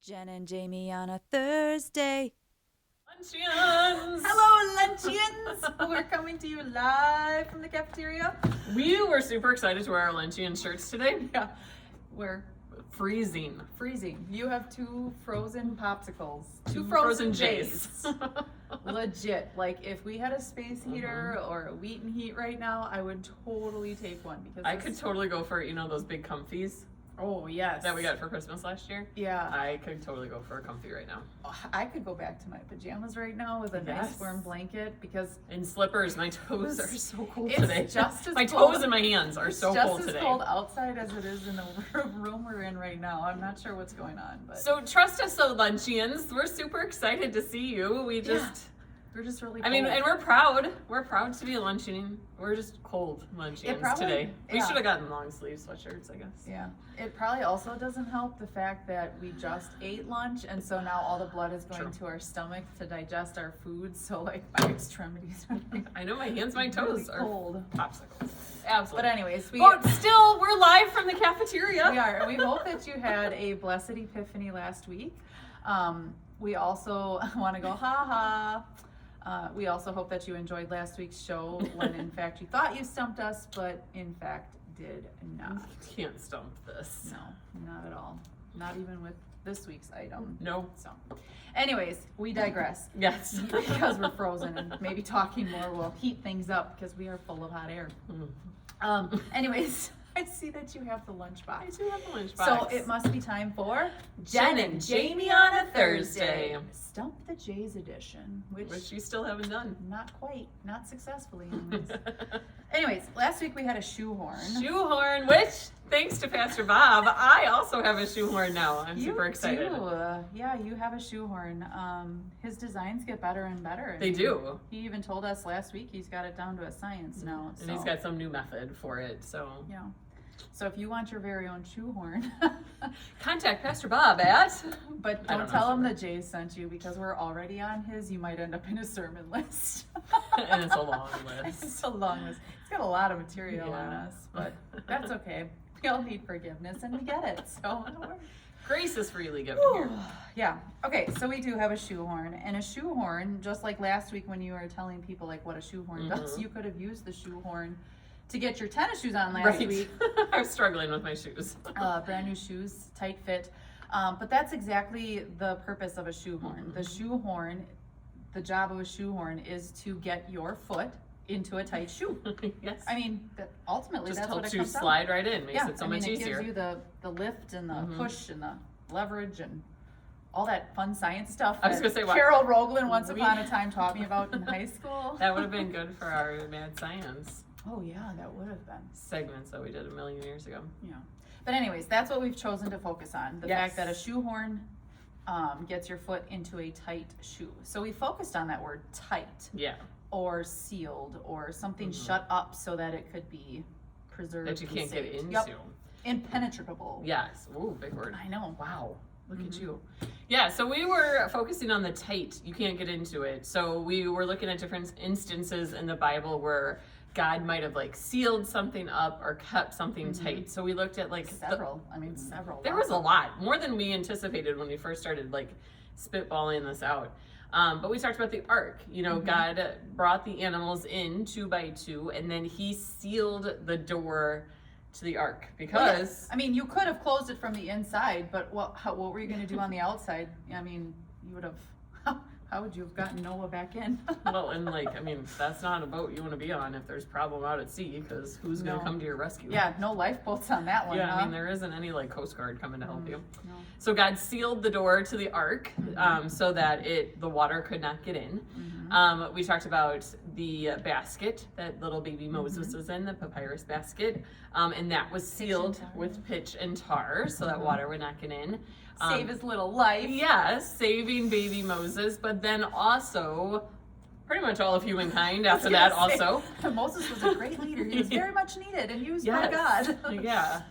Jen and Jaime on a Thursday. Luncheons! Hello, luncheons! We're coming to you live from the cafeteria. We were super excited to wear our luncheon shirts today. Yeah, we're Freezing. freezing. You have two frozen popsicles. Two frozen J's. Legit. Like, if we had a space heater or a Wheaton heat right now, I would totally take one. Because I could totally go for, those big comfies Oh, yes. that we got for Christmas last year. Yeah. I could totally go for a comfy right now. I could go back to my pajamas right now with a nice Yes. warm blanket because And slippers. My toes are so cold it's today. just as My cold. toes and my hands are so just cold as today. cold outside as it is in the room we're in right now. I'm not sure what's going on, but So trust us, so luncheons. We're super excited to see you. we're just really cold. I mean, and we're proud. We're proud to be a luncheon. We're just cold luncheons probably- today. We yeah. should have gotten long sleeve sweatshirts, I guess. Yeah. It probably also doesn't help the fact that we just ate lunch, and so now all the blood is going True. to our stomach to digest our food. So, like, my extremities are I know my hands, my really toes are cold. popsicles. Absolutely. But anyways, But still, we're live from the cafeteria. we are. We hope that you had a blessed epiphany last week. We also want to go ha ha. We also hope that you enjoyed last week's show when in fact you thought you stumped us, but in fact did not. Can't stump this. No, not at all. Not even with this week's item. No. So, anyways, we digress. Yes. Because we're frozen and maybe talking more will heat things up because we are full of hot air. Anyways, I see that you have the lunch I box. do have a lunchbox. So it must be time for Jen and Jaime on a Thursday. Stump the Jays edition, Which you still haven't done. not quite, not successfully anyways. Anyways, last week we had a shoehorn. Shoehorn, which, thanks to Pastor Bob, I also have a shoehorn now. I'm super excited. You do. Yeah, you have a shoehorn. His designs get better and better. They do. He even told us last week he's got it down to a science now. And he's so, got some new method for it, so. Yeah. So if you want your very own shoehorn, Contact Pastor Bob at. but I don't don't tell know. him the Jays sent you because we're already on his. You might end up in a sermon list. And it's a long list. It's a long list. It's got a lot of material on Yeah. us, but that's okay. We all need forgiveness and we get it. So Grace is freely given here. yeah. Okay, so we do have a shoehorn. And a shoehorn, just like last week when you were telling people like what a shoehorn does, you could have used the shoehorn to get your tennis shoes on last week. I was struggling with my shoes. Brand new shoes, tight fit. But that's exactly the purpose of a shoehorn. The shoehorn, the job of a shoehorn is to get your foot into a tight shoe. Yes. I mean, ultimately Just that's what it helps you comes down to. slide right in. Makes Yeah, it so I mean, much it easier. gives you the lift and the push and the leverage and all that fun science stuff I was that gonna say, what- Carol Rogland once We- upon a time taught me about in high school. That would have been good for our mad science Oh yeah, that would have been. segments that we did a million years ago. Yeah. But anyways, that's what we've chosen to focus on. The Yes. fact that a shoehorn gets your foot into a tight shoe. So we focused on that word tight Yeah. or sealed or something shut up so that it could be preserved. That you and can't get saved. into. Yep. Impenetrable. Yes. Ooh, big word. I know. Wow. Look at you. Yeah, so we were focusing on the tight. You can't get into it. So we were looking at different instances in the Bible where God might have like sealed something up or kept something tight. So we looked at like Several. Several. there was a lot, more than we anticipated when we first started like spitballing this out. But we talked about the ark. God brought the animals in 2 by 2, and then he sealed the door to the ark because I mean, you could have closed it from the inside, but what were you going to do on the outside? I mean, you would have. How would you have gotten Noah back in? well, and that's not a boat you want to be on if there's problem out at sea, because who's going to come to your rescue? Yeah, no lifeboats on that one. Yeah, huh? I mean, there isn't any like Coast Guard coming to help you. No. So God sealed the door to the ark so that the water could not get in. We talked about the basket that little baby Moses was in, the papyrus basket, and that was sealed with pitch and tar so that water would not get in. Save his little life. Yes, saving baby Moses, but then also pretty much all of humankind after that also. Moses was a great leader. He was very much needed and used by Yes. God. Yeah.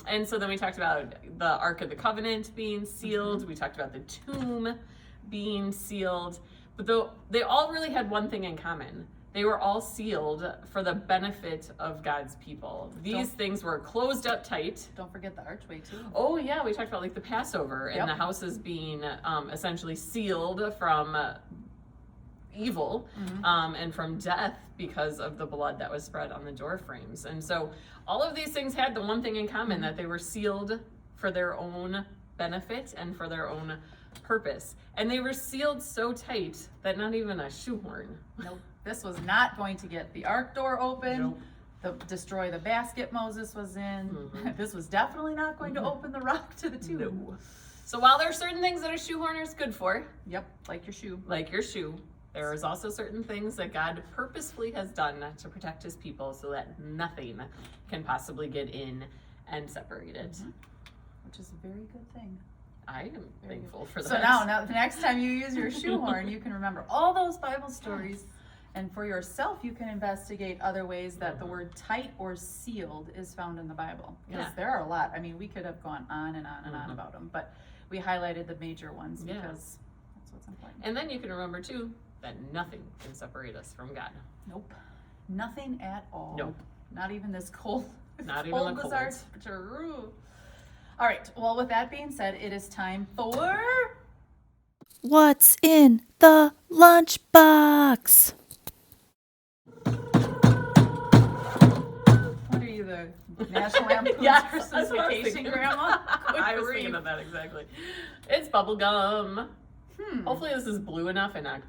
And so then we talked about the Ark of the Covenant being sealed. We talked about the tomb being sealed. But they all really had one thing in common. they were all sealed for the benefit of God's people. These things were closed up tight. Don't forget the archway too. Oh yeah, we talked about like the Passover and the houses being essentially sealed from evil and from death because of the blood that was spread on the door frames. And so all of these things had the one thing in common, that they were sealed for their own benefit and for their own purpose. And they were sealed so tight that not even a shoehorn. Nope. This was not going to get the ark door open. Nope. Destroy the basket Moses was in. This was definitely not going to open the rock to the tomb. No. So while there are certain things that a shoehorner is good for, like your shoe. Like your shoe, there is also certain things that God purposefully has done to protect his people so that nothing can possibly get in and separate it. Which is a very good thing. I am thankful for that. So now the next time you use your shoehorn, you can remember all those Bible stories. And for yourself, you can investigate other ways that the word tight or sealed is found in the Bible. Because there are a lot. I mean, we could have gone on and on and on about them. But we highlighted the major ones because that's what's important. And then you can remember, too, that nothing can separate us from God. Nope. Nothing at all. Nope. Not even this cold. Not even the cold. All right. Well, with that being said, it is time for... What's in the lunchbox? What are you, the National Lampoon's Christmas Vacation grandma? I was thinking of that exactly. It's bubble gum. Hopefully this is blue enough and not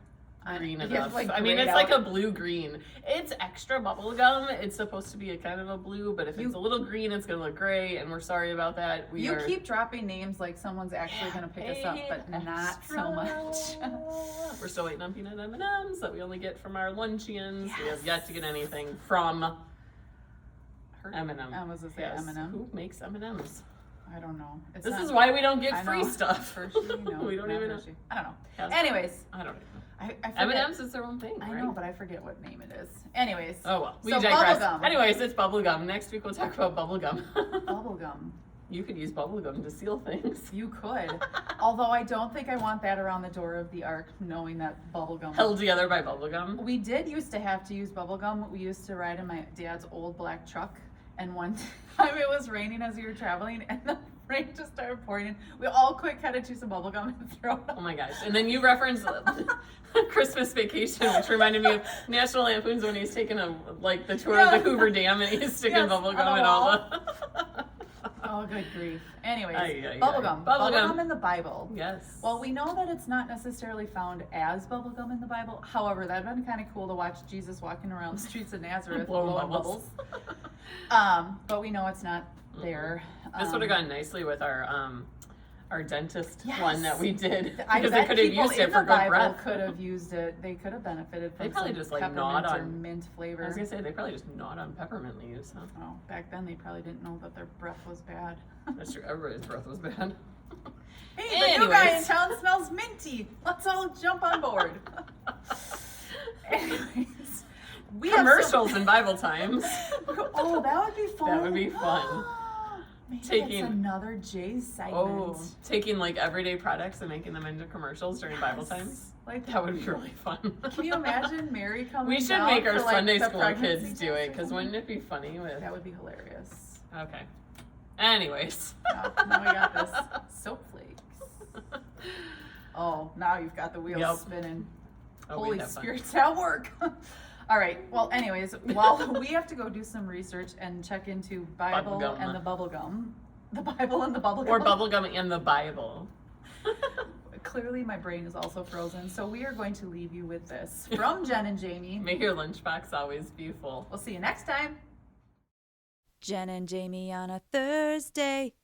green enough. I mean, it's like a blue-green. It's extra bubble gum. It's supposed to be a kind of a blue, but if it's a little green, it's going to look gray, and we're sorry about that. You keep dropping names like someone's actually going to pick us up, but not so much. We're still waiting on peanut M&Ms that we only get from our luncheons. We have yet to get anything from M&M. I was going to say M&M. Who makes M&Ms? I don't know. This is why we don't get free stuff. Hershey, no, we don't even know. I don't know. Anyways. I don't know. I M&M's is their own thing, right? I know, but I forget what name it is. Anyways. Oh, well. We so digress. Bubblegum. Anyways, it's bubblegum. Next week we'll talk about bubblegum. Bubblegum. You could use bubblegum to seal things. You could. Although I don't think I want that around the door of the ark, knowing that bubblegum. Held together by bubblegum. We did used to have to use bubblegum. We used to ride in my dad's old black truck. And one time it was raining as we were traveling, and the rain just started pouring in. We all quick had to chew some bubble gum and throw it up. Oh my gosh. And then you referenced Christmas Vacation, which reminded me of National Lampoon's when he's taking the tour of the Hoover Dam and he's sticking bubble gum in all the... Oh, good grief. Anyways, Bubblegum. Bubblegum. Bubblegum in the Bible. Yes. Well, we know that it's not necessarily found as bubblegum in the Bible. However, that'd been kind of cool to watch Jesus walking around the streets of Nazareth blowing bubbles. But we know it's not there. This would have gone nicely with our dentist one that we did, because they could have used it for good breath. Could have used it. They could have benefited from they probably some just like peppermint gnawed or on mint flavor. I was gonna say they probably just gnawed on peppermint leaves, huh? Oh, back then they probably didn't know that their breath was bad. That's true. Everybody's breath was bad. Hey, the new guy in town smells minty. Let's all jump on board. Anyways, commercials in Bible times. Oh, that would be fun. That would be fun. Maybe that's another Jay segment. Taking like everyday products and making them into commercials during Bible times. Like that would be really fun. Can you imagine Mary coming? We should make our Sunday school kids do it, because wouldn't it be funny? That would be hilarious. Okay. Anyways. Now we got this soap flakes. Oh, now you've got the wheels spinning. Holy Spirit's at work. All right. Well, anyways, while we have to go do some research and check into Bible and the bubblegum. The Bible and the bubblegum. Or bubblegum and the Bible. Clearly my brain is also frozen, so we are going to leave you with this from Jen and Jaime. May your lunchbox always be full. We'll see you next time. Jen and Jaime on a Thursday.